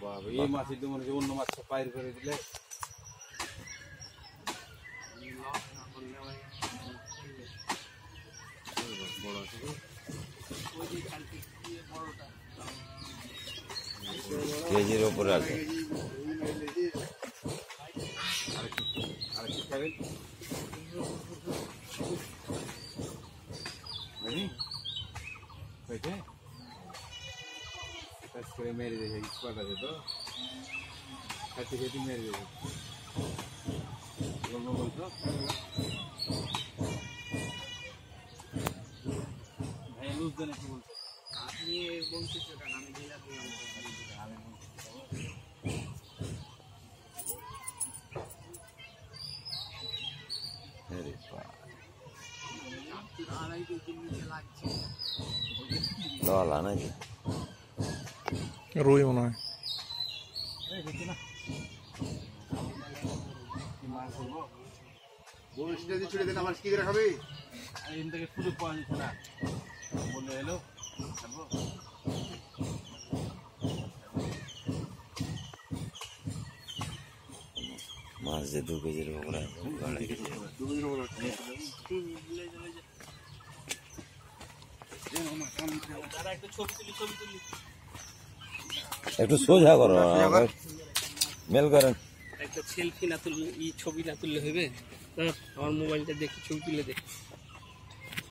বাবা এই মাছের তো মনে হচ্ছে অন্য মাছ পাইর করে দিলে কেজির উপরে আছে। মেরে দেবে স্পট আছে তো খাতে খেতে মেরে দেবে বলতো ভাই লুজ দেন কি বলছো আপনি বলতেছেন কেন আমি দিলাম আমি ডলা নাকি রুই মনে হয় ছুটে দেন আমার কি করে খাবে এখান থেকে সুযোগ পাওয়া যাচ্ছে না বললো এলো মাছ যে 2 কেজির উপরে একটু সোজা করো মেল করেন একটা সেলফি না তুললে ছবি না তুললে হবে আমার মোবাইলটা দেখে ছবি তুলে দে